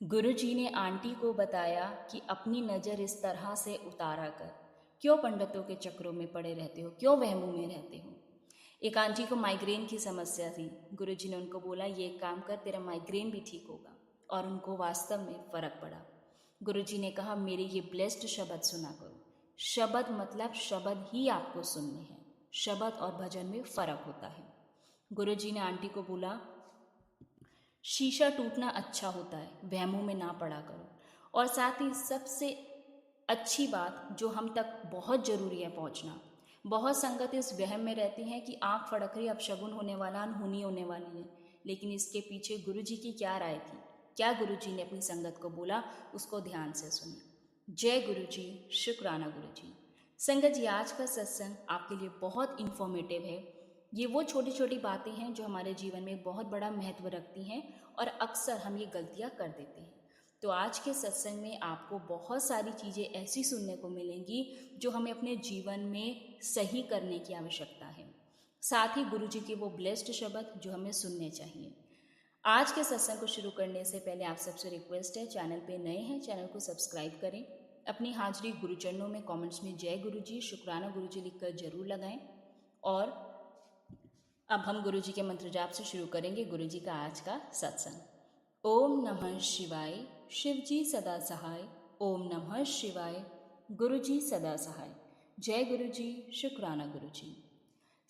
गुरुजी ने आंटी को बताया कि अपनी नज़र इस तरह से उतारा कर क्यों पंडितों के चक्रों में पड़े रहते हो, क्यों वहमों में रहते हो। एक आंटी को माइग्रेन की समस्या थी। गुरुजी ने उनको बोला ये एक काम कर, तेरा माइग्रेन भी ठीक होगा। और उनको वास्तव में फ़र्क पड़ा। गुरुजी ने कहा मेरे ये ब्लेस्ड शब्द सुना करो। शब्द मतलब शब्द ही आपको सुनने हैं। शब्द और भजन में फ़र्क होता है। गुरुजी ने आंटी को बोला शीशा टूटना अच्छा होता है, वहमों में ना पड़ा करो। और साथ ही सबसे अच्छी बात जो हम तक बहुत ज़रूरी है पहुंचना, बहुत संगत इस वहम में रहती हैं कि आंख फड़क रही, अब शगुन होने वाला, अनहोनी होने वाली है। लेकिन इसके पीछे गुरुजी की क्या राय थी, क्या गुरुजी ने अपनी संगत को बोला, उसको ध्यान से सुनिए। जय गुरुजी, शुक्राना गुरुजी। संगत जी, आज का सत्संग आपके लिए बहुत इन्फॉर्मेटिव है। ये वो छोटी छोटी बातें हैं जो हमारे जीवन में बहुत बड़ा महत्व रखती हैं और अक्सर हम ये गलतियां कर देते हैं। तो आज के सत्संग में आपको बहुत सारी चीज़ें ऐसी सुनने को मिलेंगी जो हमें अपने जीवन में सही करने की आवश्यकता है। साथ ही गुरुजी के वो ब्लेस्ड शब्द जो हमें सुनने चाहिए। आज के सत्संग को शुरू करने से पहले आप सबसे रिक्वेस्ट है, चैनल पे नए हैं चैनल को सब्सक्राइब करें। अपनी हाजिरी गुरुचरणों में कमेंट्स में जय गुरुजी, शुक्राना गुरुजी लिखकर जरूर लगाएं। और अब हम गुरुजी के मंत्र जाप से शुरू करेंगे गुरुजी का आज का सत्संग। ओम नमः शिवाय, शिवजी सदा सहाय। ओम नमः शिवाय, गुरुजी सदा सहाय। जय गुरुजी, शुक्राना गुरुजी।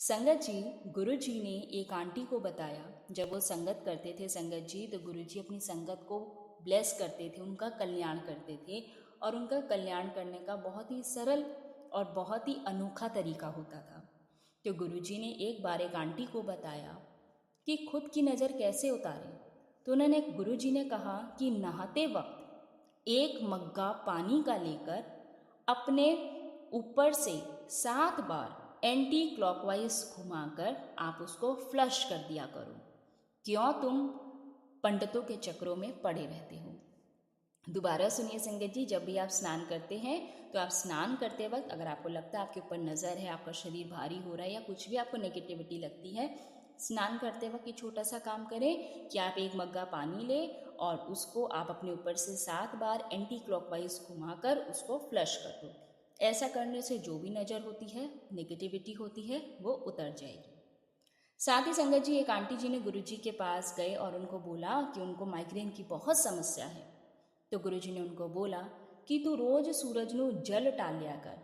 संगत जी, गुरुजी ने एक आंटी को बताया, जब वो संगत करते थे संगत जी, तो गुरुजी अपनी संगत को ब्लेस करते थे, उनका कल्याण करते थे। और उनका कल्याण करने का बहुत ही सरल और बहुत ही अनोखा तरीका होता था। तो गुरुजी ने एक बार एक आंटी को बताया कि खुद की नज़र कैसे उतारें। तो उन्होंने गुरुजी ने कहा कि नहाते वक्त एक मग्गा पानी का लेकर अपने ऊपर से 7 बार एंटी क्लॉकवाइज घुमाकर आप उसको फ्लश कर दिया करो। क्यों तुम पंडितों के चक्रों में पड़े रहते हो। दोबारा सुनिए संगत जी, जब भी आप स्नान करते हैं तो आप स्नान करते वक्त अगर आपको लगता है आपके ऊपर नज़र है, आपका शरीर भारी हो रहा है या कुछ भी आपको नेगेटिविटी लगती है, स्नान करते वक्त ये छोटा सा काम करें कि आप एक मग्गा पानी लें और उसको आप अपने ऊपर से 7 बार एंटी क्लॉकवाइज घुमाकर उसको फ्लश कर दो। ऐसा करने से जो भी नज़र होती है, नेगेटिविटी होती है, वो उतर जाएगी। साथ ही संगत जी, एक आंटी जी ने गुरुजी के पास गए और उनको बोला कि उनको माइग्रेन की बहुत समस्या है। तो गुरुजी ने उनको बोला कि तू रोज सूरज नू जल टालिया कर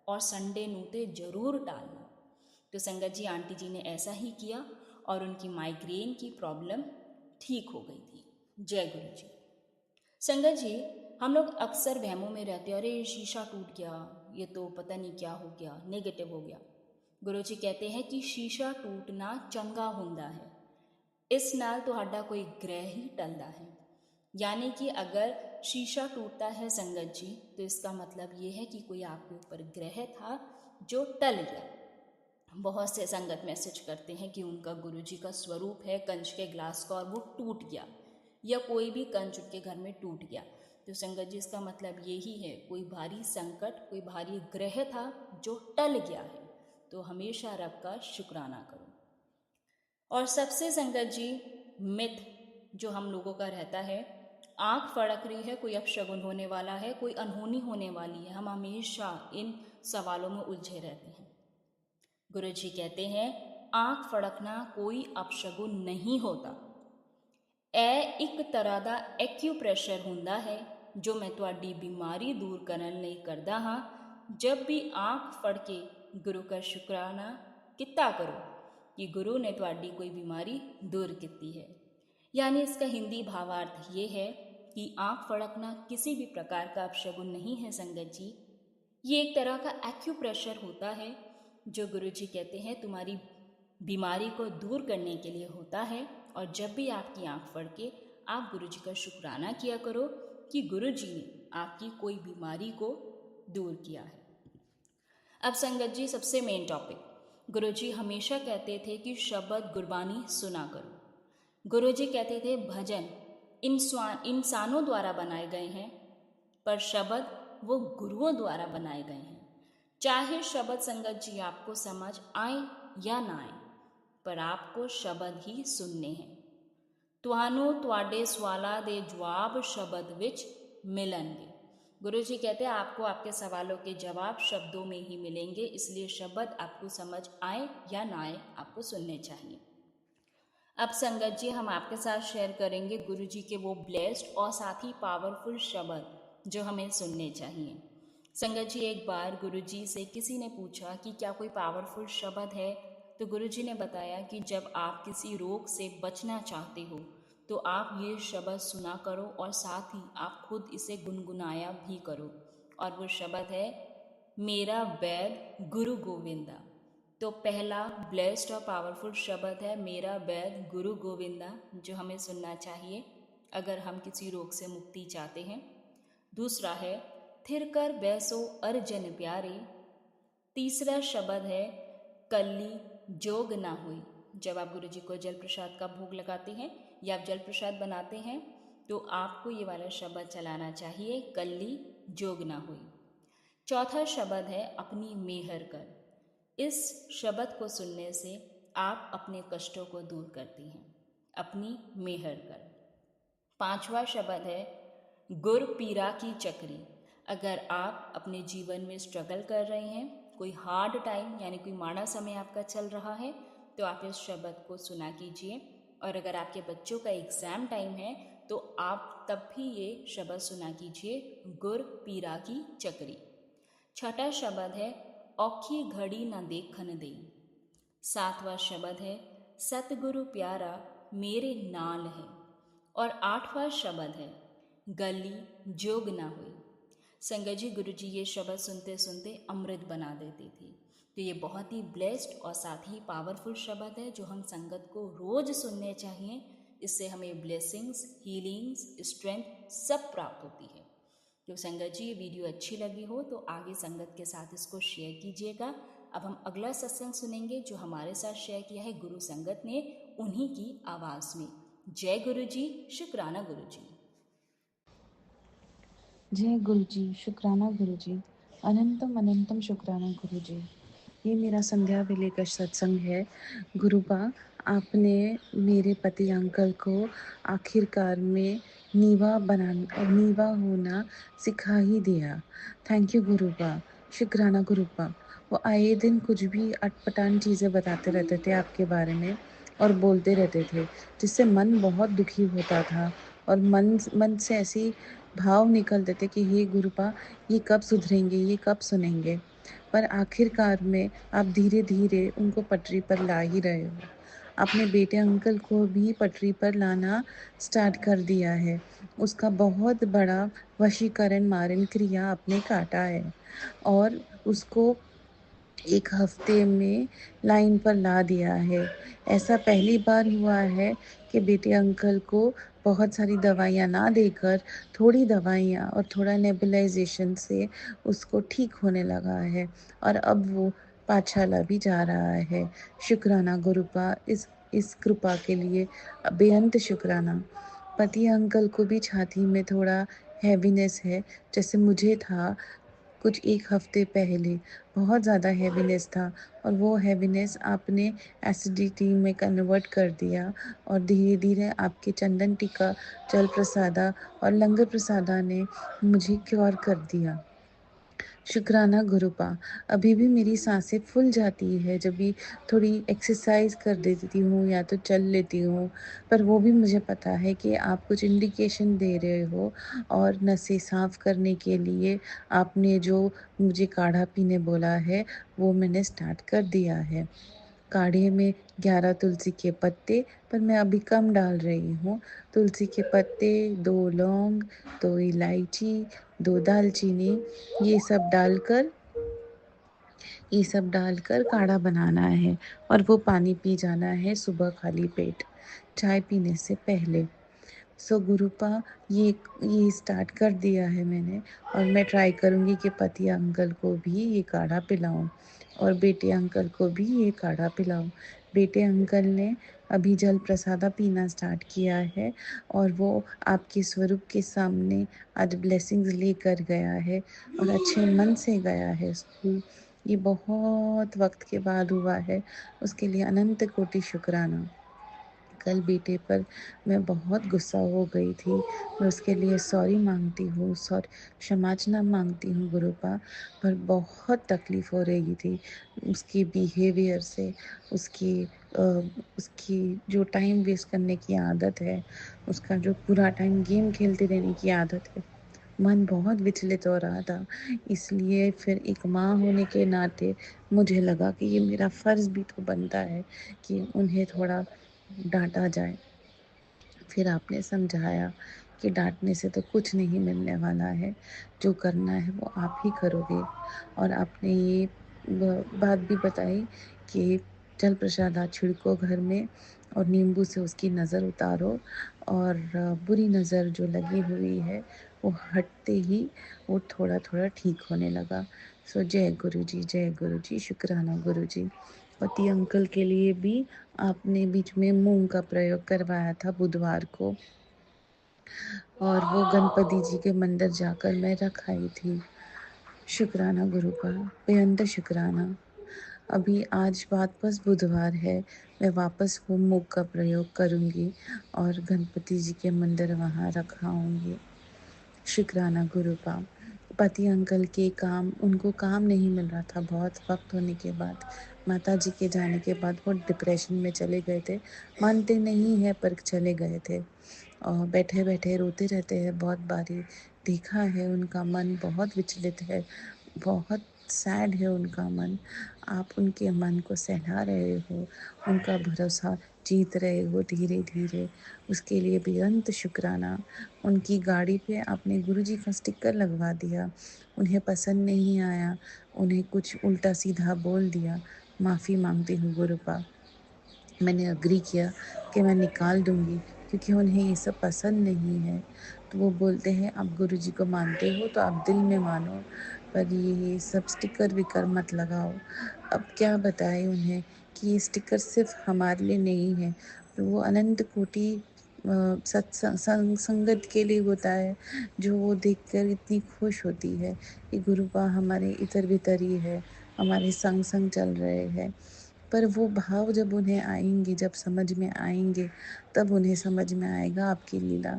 और संडे नू ते जरूर टालना। तो संगत जी, आंटी जी ने ऐसा ही किया और उनकी माइग्रेन की प्रॉब्लम ठीक हो गई थी। जय गुरु जी। संगत जी, हम लोग अक्सर वहमों में रहते हैं, अरे शीशा टूट गया, ये तो पता नहीं क्या हो गया, नेगेटिव हो गया। गुरु जी कहते हैं कि शीशा टूटना चंगा हुंदा है, इस नाल तुहाडा कोई ग्रह ही टलदा है। यानी कि अगर शीशा टूटता है संगत जी, तो इसका मतलब ये है कि कोई आपके ऊपर ग्रह था जो टल गया। बहुत से संगत मैसेज करते हैं कि उनका गुरुजी का स्वरूप है कंच के ग्लास का और वो टूट गया, या कोई भी कंच उनके घर में टूट गया। तो संगत जी, इसका मतलब यही है, कोई भारी संकट, कोई भारी ग्रह था जो टल गया है। तो हमेशा रब का शुक्राना करो। और सबसे संगत जी, मिथ जो हम लोगों का रहता है, आंख फड़क रही है, कोई अपशगुन होने वाला है, कोई अनहोनी होने वाली है, हम हमेशा इन सवालों में उलझे रहते हैं। गुरु जी कहते हैं आंख फड़कना कोई अपशगुन नहीं होता। एक तरह का एक्यूप्रैशर हुंदा है जो मैं तुहाडी बीमारी दूर करने लई करदा हाँ। जब भी आंख फड़ के गुरु का शुक्राना किता करो कि गुरु ने तुहाडी कोई बीमारी दूर की है। यानी इसका हिंदी भावार्थ ये है कि आंख फड़कना किसी भी प्रकार का अपशगुन नहीं है संगत जी। ये एक तरह का एक्यूप्रेशर होता है जो गुरुजी कहते हैं तुम्हारी बीमारी को दूर करने के लिए होता है। और जब भी आपकी आंख फड़के, आप गुरुजी का शुक्राना किया करो कि गुरुजी ने आपकी कोई बीमारी को दूर किया है। अब संगत जी, सबसे मेन टॉपिक, गुरुजी हमेशा कहते थे कि शब्द गुरबानी सुना करो। गुरुजी कहते थे भजन इंसानों द्वारा बनाए गए हैं, पर शब्द वो गुरुओं द्वारा बनाए गए हैं। चाहे शब्द संगत जी आपको समझ आए या ना आए, पर आपको शब्द ही सुनने हैं। ਤੁਹਾਨੂੰ ਤੁਹਾਡੇ ਸਵਾਲਾਂ ਦੇ जवाब शब्द विच मिलणगे। गुरु जी कहते हैं आपको आपके सवालों के जवाब शब्दों में ही मिलेंगे, इसलिए शब्द आपको समझ आए या ना आए आपको सुनने चाहिए। अब संगत जी हम आपके साथ शेयर करेंगे गुरु जी के वो ब्लेस्ड और साथ ही पावरफुल शब्द जो हमें सुनने चाहिए। संगत जी एक बार गुरु जी से किसी ने पूछा कि क्या कोई पावरफुल शब्द है, तो गुरु जी ने बताया कि जब आप किसी रोग से बचना चाहते हो तो आप ये शब्द सुना करो और साथ ही आप खुद इसे गुनगुनाया भी करो, और वो शब्द है मेरा वैद गुरु गोविंदा। तो पहला ब्लेस्ड और पावरफुल शब्द है मेरा वैद गुरु गोविंदा, जो हमें सुनना चाहिए अगर हम किसी रोग से मुक्ति चाहते हैं। दूसरा है थिर कर बैसो अर्जन प्यारे। तीसरा शब्द है कल्ली जोग ना हुई। जब आप गुरु जी को जल प्रसाद का भोग लगाते हैं या आप जल प्रसाद बनाते हैं तो आपको ये वाला शब्द चलाना चाहिए, कल्ली जोग ना हुई। चौथा शब्द है अपनी मेहर कर। इस शब्द को सुनने से आप अपने कष्टों को दूर करती हैं, अपनी मेहर कर। पांचवा शब्द है गुर पीरा की चक्री। अगर आप अपने जीवन में स्ट्रगल कर रहे हैं, कोई हार्ड टाइम यानी कोई माड़ा समय आपका चल रहा है, तो आप इस शब्द को सुना कीजिए। और अगर आपके बच्चों का एग्ज़ाम टाइम है तो आप तब भी ये शब्द सुना कीजिए, गुर पीरा की चक्री। छठा शब्द है औखी घड़ी ना देखन दे। सातवां शब्द है सतगुरु प्यारा मेरे नाल है। और आठवां शब्द है गली जोग ना हुई। संगत जी गुरु जी ये शब्द सुनते सुनते अमृत बना देते थे। तो ये बहुत ही ब्लेस्ड और साथ ही पावरफुल शब्द है जो हम संगत को रोज सुनने चाहिए। इससे हमें ब्लेसिंग्स, हीलिंग्स, स्ट्रेंथ सब प्राप्त होती है। तो संगत जी ये वीडियो अच्छी लगी हो तो आगे संगत के साथ इसको शेयर कीजिएगा। अब हम अगला सत्संग सुनेंगे जो हमारे साथ शेयर किया है गुरु संगत ने, उन्हीं की आवाज़ में। जय गुरु जी, शुक्राना गुरु जी। जय गुरु जी, शुक्राना गुरु जी, अनंतम अनंतम शुक्राना गुरु जी। ये मेरा संध्या वेले का सत्संग है। गुरुबा, आपने मेरे पति अंकल को आखिरकार में नीवा होना सिखा ही दिया। थैंक यू गुरुबा, शुक्राना गुरुबा। वो आए दिन कुछ भी अटपटान चीज़ें बताते रहते थे आपके बारे में और बोलते रहते थे, जिससे मन बहुत दुखी होता था और मन से ऐसी भाव निकलते थे कि हे गुरुपा, ये कब सुधरेंगे, ये कब सुनेंगे। पर आखिरकार में आप धीरे धीरे उनको पटरी पर ला ही रहे हो। अपने बेटे अंकल को भी पटरी पर लाना स्टार्ट कर दिया है। उसका बहुत बड़ा वशीकरण मारण क्रिया आपने काटा है और उसको 1 हफ्ते में लाइन पर ला दिया है। ऐसा पहली बार हुआ है कि बेटे अंकल को बहुत सारी दवाइयाँ ना देकर थोड़ी दवाइयाँ और थोड़ा नेबुलाइज़ेशन से उसको ठीक होने लगा है और अब वो पाठशाला भी जा रहा है। शुक्राना गुरुपा, इस कृपा के लिए बेअंत शुक्राना। पति अंकल को भी छाती में थोड़ा हैवीनेस है, जैसे मुझे था कुछ 1 हफ्ते पहले बहुत ज़्यादा हैवीनेस था और वो हैवीनेस आपने एसिडिटी में कन्वर्ट कर दिया और धीरे-धीरे आपके चंदन टीका, जल प्रसादा और लंगर प्रसादा ने मुझे क्योर कर दिया। शुक्राना गुरुपा। अभी भी मेरी सांसें फूल जाती है जब भी थोड़ी एक्सरसाइज कर देती हूँ या तो चल लेती हूँ, पर वो भी मुझे पता है कि आप कुछ इंडिकेशन दे रहे हो और नसें साफ़ करने के लिए आपने जो मुझे काढ़ा पीने बोला है, वो मैंने स्टार्ट कर दिया है। काढ़े में 11 तुलसी के पत्ते, पर मैं अभी कम डाल रही हूँ। तुलसी के पत्ते, 2 लौंग, 2 इलायची, 2 दालचीनी, ये सब डालकर काढ़ा बनाना है और वो पानी पी जाना है सुबह खाली पेट, चाय पीने से पहले। सो गुरुपा, ये स्टार्ट कर दिया है मैंने और मैं ट्राई करूँगी कि पति अंकल को भी ये काढ़ा पिलाऊँ और बेटे अंकल को भी ये काढ़ा पिलाऊँ। बेटे अंकल ने अभी जल प्रसादा पीना स्टार्ट किया है और वो आपके स्वरूप के सामने आज ब्लेसिंग्स लेकर गया है और अच्छे मन से गया है स्कूल। ये बहुत वक्त के बाद हुआ है, उसके लिए अनंत कोटि शुक्राना। कल बेटे पर मैं बहुत गुस्सा हो गई थी। मैं उसके लिए सॉरी माँगती हूँ, क्षमाचना माँगती हूँ गुरुपा, पर बहुत तकलीफ़ हो रही थी उसकी बिहेवियर से, उसकी उसकी जो टाइम वेस्ट करने की आदत है, उसका जो पूरा टाइम गेम खेलते रहने की आदत है। मन बहुत विचलित हो रहा था, इसलिए फिर एक माँ होने के नाते मुझे लगा कि ये मेरा फ़र्ज़ भी तो बनता है कि उन्हें थोड़ा डाँटा जाए। फिर आपने समझाया कि डाँटने से तो कुछ नहीं मिलने वाला है, जो करना है वो आप ही करोगे। और आपने ये बात भी बताई कि जल प्रसाद छिड़को घर में और नींबू से उसकी नज़र उतारो और बुरी नज़र जो लगी हुई है, वो हटते ही वो थोड़ा-थोड़ा ठीक होने लगा। सो जय गुरु जी, शुक्राना गुरु जी। पति अंकल के लिए भी आपने बीच में मूँग का प्रयोग करवाया था बुधवार को और वो गणपति जी के मंदिर जाकर मैं रख आई थी। शुक्राना गुरु का, बेअंत शुक्राना। अभी आज वापस बुधवार है, मैं वापस वो मूँग का प्रयोग करूँगी और गणपति जी के मंदिर वहाँ रखाऊँगी। शुक्राना गुरु का। पति अंकल के काम उनको काम नहीं मिल रहा था बहुत वक़्त होने के बाद। माताजी के जाने के बाद वो डिप्रेशन में चले गए थे। मानते नहीं हैं पर चले गए थे और बैठे-बैठे रोते रहते हैं बहुत बारी। देखा है उनका मन बहुत विचलित है, बहुत सैड है उनका मन। आप उनके मन को सहला रहे हो, उनका भरोसा जीत रहे हो धीरे-धीरे, उसके लिए बेअंत शुक्राना। उनकी गाड़ी पे आपने गुरुजी का स्टिकर लगवा दिया, उन्हें पसंद नहीं आया, उन्हें कुछ उल्टा-सीधा बोल दिया, माफ़ी माँगती हूँ गुरुपा। मैंने एग्री किया कि मैं निकाल दूँगी क्योंकि उन्हें ये सब पसंद नहीं है। तो वो बोलते हैं आप गुरुजी को मानते हो तो आप दिल में मानो, पर ये सब स्टिकर-विकर मत लगाओ। अब क्या बताएँ उन्हें कि ये स्टिकर सिर्फ़ हमारे लिए नहीं है, वो अनंत कोटि संगत के लिए होता है, जो वो देखकर इतनी खुश होती है कि गुरुपा हमारे इधर-भीतर ही है, हमारे संग-संग चल रहे हैं। पर वो भाव जब उन्हें आएँगे, जब समझ में आएँगे, तब उन्हें समझ में आएगा आपकी लीला।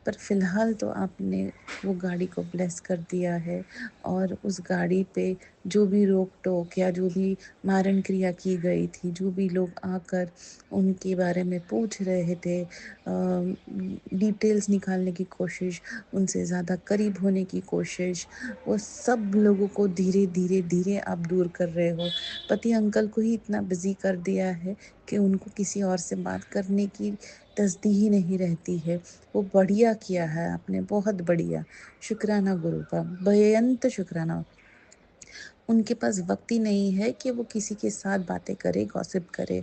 पर फ़िलहाल तो आपने वो गाड़ी को ब्लेस कर दिया है और उस गाड़ी पे जो भी रोक-टोक या जो भी मारण क्रिया की गई थी, जो भी लोग आकर उनके बारे में पूछ रहे थे, डिटेल्स निकालने की कोशिश, उनसे ज़्यादा करीब होने की कोशिश, वो सब लोगों को धीरे-धीरे आप दूर कर रहे हो। पति अंकल को ही इतना बिज़ी कर दिया है कि उनको किसी और से बात करने की तसदी ही नहीं रहती है। वो बढ़िया किया है आपने, बहुत बढ़िया। शुक्राना गुरु का, बेअंत शुक्राना। उनके पास वक़्त ही नहीं है कि वो किसी के साथ बातें करे, गॉसिप करे।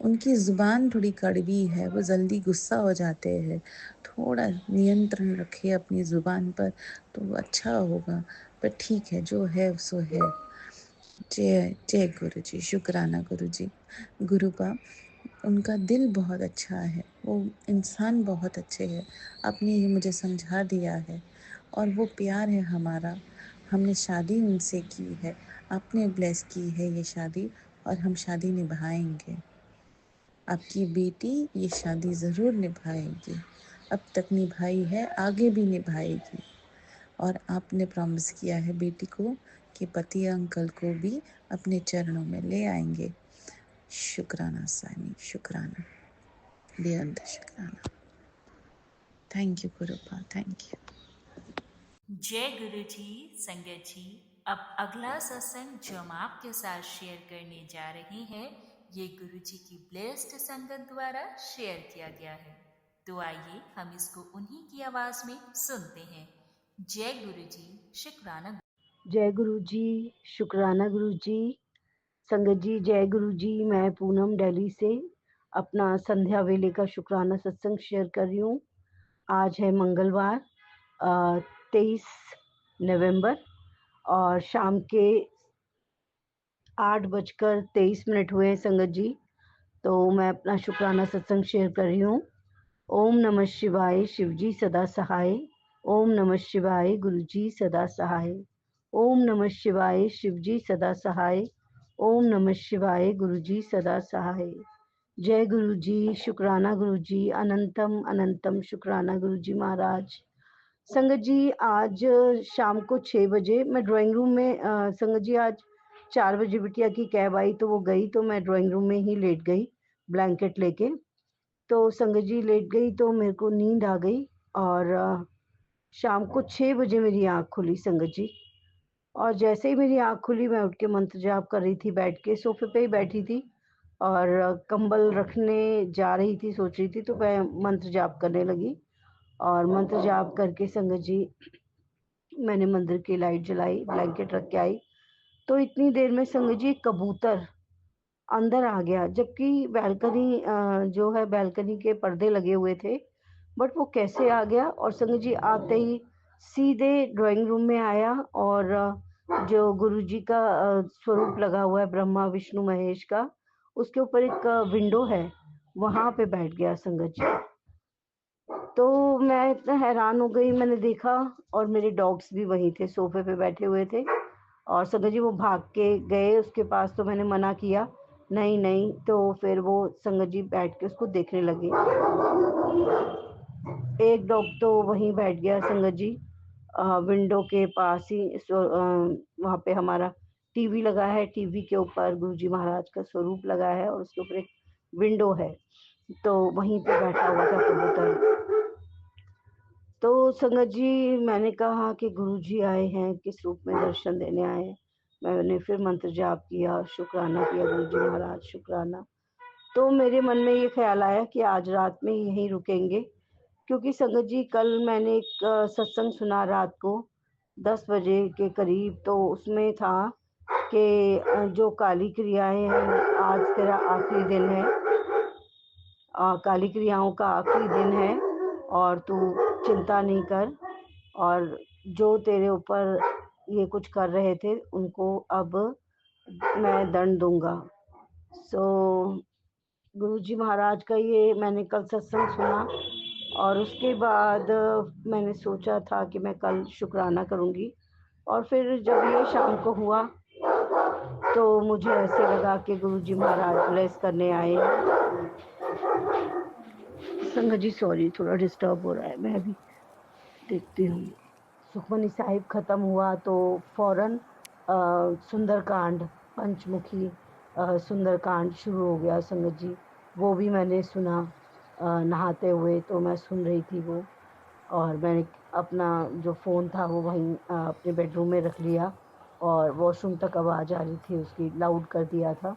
उनकी ज़ुबान थोड़ी कड़वी है, वो जल्दी गुस्सा हो जाते हैं। थोड़ा नियंत्रण रखें अपनी ज़ुबान पर तो अच्छा होगा। पर ठीक है, जो है सो है। जय गुरुजी, शुक्राना गुरुजी। गुरुपा उनका दिल बहुत अच्छा है, वो इंसान बहुत अच्छे हैं। आपने ये मुझे समझा दिया है और वो प्यार है हमारा। हमने शादी उनसे की है, आपने ब्लेस की है ये शादी और हम शादी निभाएँगे। आपकी बेटी ये शादी ज़रूर निभाएगी। अब तक निभाई है, आगे भी निभाएगी। और आपने प्रॉमिस किया है बेटी को कि पति अंकल को भी अपने चरणों में ले आएँगे। शुक्राना साईं, शुक्राना, बेअंत शुक्राना। Thank you गुरुपा, thank you. जय गुरु जी। संगत जी, अब अगला सत्संग जो हम आपके साथ शेयर करने जा रहे हैं, ये गुरु जी की ब्लेस्ड संगत द्वारा शेयर किया गया है। तो आइए हम इसको उन्हीं की आवाज में सुनते हैं। जय गुरु जी, शुक्राना। जय गुरु जी, शुक्राना गुरु जी, संगत जी जय गुरु जी। मैं पूनम दिल्ली से अपना संध्या वेले का शुक्राना सत्संग शेयर कर रही हूँ। आज है मंगलवार 23 नवंबर और शाम के 8:23 हुए हैं संगत जी। तो मैं अपना शुक्राना सत्संग शेयर कर रही हूँ। ओम नमः शिवाय, शिवजी सदा सहाय। ओम नमः शिवाय, गुरुजी सदा सहाय। ओम नमः शिवाय, शिवजी सदा सहाय। ओम नमः शिवाय, गुरुजी सदा सहाय। जय गुरु जी, शुक्राना गुरु जी, अनंतम अनंतम शुक्राना गुरु जी महाराज। संगत जी, आज शाम को 6 बजे मैं ड्राइंग रूम में संगत जी आज 4 बजे बिटिया की कैब आई तो वो गई तो मैं ड्राइंग रूम में ही लेट गई ब्लैंकेट लेके। तो संगत जी लेट गई तो मेरे को नींद आ गई और शाम को 6 बजे मेरी आँख खुली संगत जी। और जैसे ही मेरी आँख खुली मैं उठ के मंत्र जाप कर रही थी, बैठ के सोफ़े पे ही बैठी थी और कंबल रखने जा रही थी, सोच रही थी तो मैं मंत्र जाप करने लगी। और मंत्र जाप करके संगत जी मैंने मंदिर की लाइट जलाई, ब्लैंकेट रख के आई, तो इतनी देर में संगत जी एक कबूतर अंदर आ गया, जबकि बालकनी जो है बालकनी के पर्दे लगे हुए थे, बट वो कैसे आ गया और संगत जी आते ही सीधे ड्राइंग रूम में आया और जो गुरुजी का स्वरूप लगा हुआ है ब्रह्मा विष्णु महेश का, उसके ऊपर एक विंडो है, वहाँ पे बैठ गया संगत जी। तो मैं इतना हैरान हो गई, मैंने देखा और मेरे डॉग्स भी वहीं थे, सोफे पे बैठे हुए थे और संगत जी वो भाग के गए उसके पास, तो मैंने मना किया नहीं नहीं, तो फिर वो संगत जी बैठ के उसको देखने लगे। एक डॉग तो वहीं बैठ गया संगत जी विंडो के पास ही, वहाँ पे हमारा टीवी लगा है, टीवी के ऊपर गुरुजी महाराज का स्वरूप लगा है और उसके ऊपर एक विंडो है, तो वहीं पे बैठा हुआ था कबूतर। तो संगत जी मैंने कहा कि गुरुजी आए हैं, किस रूप में दर्शन देने आए हैं। मैंने फिर मंत्र जाप किया, शुक्राना किया गुरुजी महाराज, शुक्राना। तो मेरे मन में ये ख्याल आया कि आज रात में यहीं रुकेंगे, क्योंकि संगत जी कल मैंने एक सत्संग सुना रात को 10 बजे के करीब, तो उसमें था कि जो काली क्रियाएं हैं आज तेरा आखिरी दिन है, काली क्रियाओं का आखिरी दिन है और तू चिंता नहीं कर, और जो तेरे ऊपर ये कुछ कर रहे थे उनको अब मैं दंड दूंगा। सो गुरुजी महाराज का ये मैंने कल सत्संग सुना और उसके बाद मैंने सोचा था कि मैं कल शुक्राना करूंगी, और फिर जब ये शाम को हुआ तो मुझे ऐसे लगा कि गुरुजी महाराज ब्लेस करने आए हैं। संगत जी सॉरी, थोड़ा डिस्टर्ब हो रहा है, मैं अभी देखती हूँ। सुखमनी साहिब ख़त्म हुआ तो फौरन सुंदरकांड पंचमुखी सुंदरकांड शुरू हो गया संगत जी, वो भी मैंने सुना नहाते हुए, तो मैं सुन रही थी वो, और मैंने अपना जो फ़ोन था वो वहीं अपने बेडरूम में रख लिया और वॉशरूम तक आवाज़ आ रही थी उसकी, लाउड कर दिया था।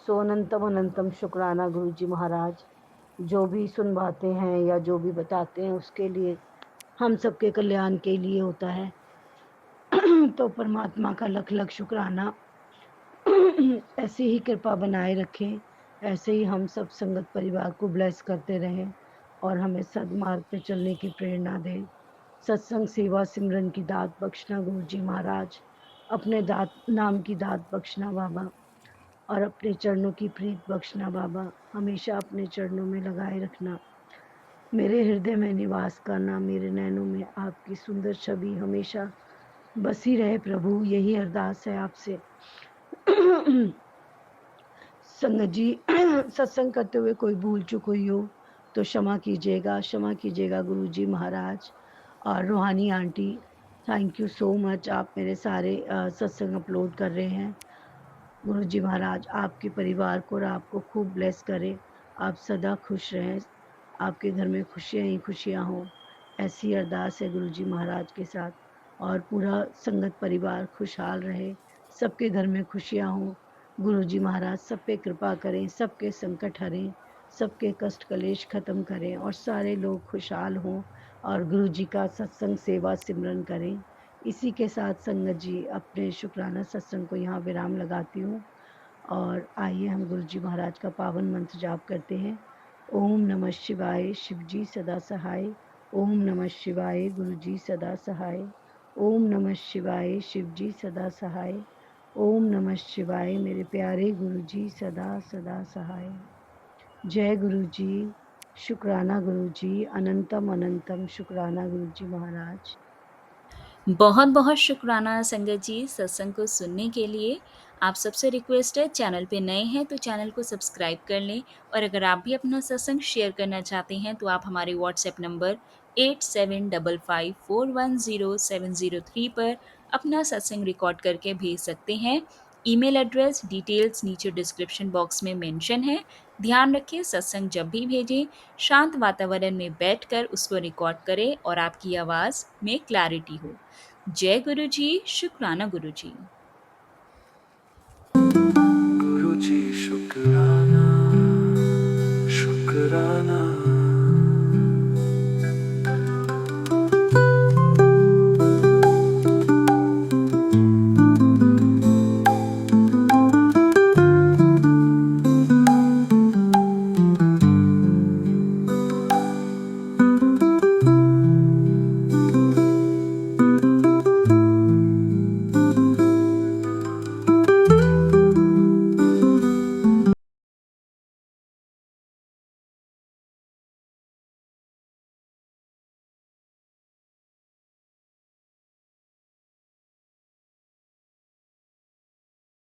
सो अनंतम अनंतम शुक्राना गुरुजी महाराज, जो भी सुनवाते हैं या जो भी बताते हैं उसके लिए हम सबके कल्याण के लिए होता है। तो परमात्मा का लख लख शुक्राना। ऐसे ही कृपा बनाए रखें, ऐसे ही हम सब संगत परिवार को ब्लेस करते रहें और हमें सदमार्ग पे चलने की प्रेरणा दें। सत्संग सेवा सिमरन की दात बख्शना गुरुजी महाराज, अपने दात नाम की दात बख्शना बाबा, और अपने चरणों की प्रीत बख्शना बाबा, हमेशा अपने चरणों में लगाए रखना। मेरे हृदय में निवास करना, मेरे नैनों में आपकी सुंदर छवि हमेशा बसी रहे प्रभु, यही अरदास है आपसे। संगत जी सत्संग करते हुए कोई भूल चूक हुई हो तो क्षमा कीजिएगा, क्षमा कीजिएगा गुरुजी महाराज। और रूहानी aunty, thank you so much, आप मेरे सारे सत्संग अपलोड कर रहे हैं। गुरुजी महाराज आपके परिवार को और आपको खूब ब्लेस करें, आप सदा खुश रहें, आपके घर में खुशियाँ ही खुशियाँ हों, ऐसी अरदास है गुरुजी महाराज के साथ। और पूरा संगत परिवार खुशहाल रहे, सबके घर में खुशियाँ हों। गुरुजी महाराज सब पे कृपा करें, सबके संकट हरें, सबके कष्ट कलेश खत्म करें और सारे लोग खुशहाल हों और गुरुजी का सत्संग सेवा सिमरन करें। इसी के साथ संगत जी अपने शुक्राना सत्संग को यहाँ विराम लगाती हूँ और आइए हम गुरुजी महाराज का पावन मंत्र जाप करते हैं। ओम नमः शिवाय, शिवजी सदा सहाय। ओम नमः शिवाय, गुरुजी सदा सहाय। ओम नमः शिवाय, शिवजी सदा सहाय। ओम नमः शिवाय, मेरे प्यारे गुरुजी सदा सदा सहाय। जय गुरुजी, शुक्राना गुरुजी, अनंतम अनंतम शुक्राना गुरुजी महाराज। बहुत बहुत शुक्राना संगत जी सत्संग को सुनने के लिए। आप सबसे रिक्वेस्ट है, चैनल पे नए हैं तो चैनल को सब्सक्राइब कर लें और अगर आप भी अपना सत्संग शेयर करना चाहते हैं तो आप हमारे व्हाट्सएप नंबर 8755410703 पर अपना सत्संग रिकॉर्ड करके भेज सकते हैं। ईमेल एड्रेस डिटेल्स नीचे डिस्क्रिप्शन बॉक्स में मेंशन है। ध्यान रखें, सत्संग जब भी भेजें शांत वातावरण में बैठकर उसको रिकॉर्ड करें और आपकी आवाज़ में क्लैरिटी हो। जय गुरु जी, शुक्राना गुरु जी। गुरु जी शुक्राना, शुक्राना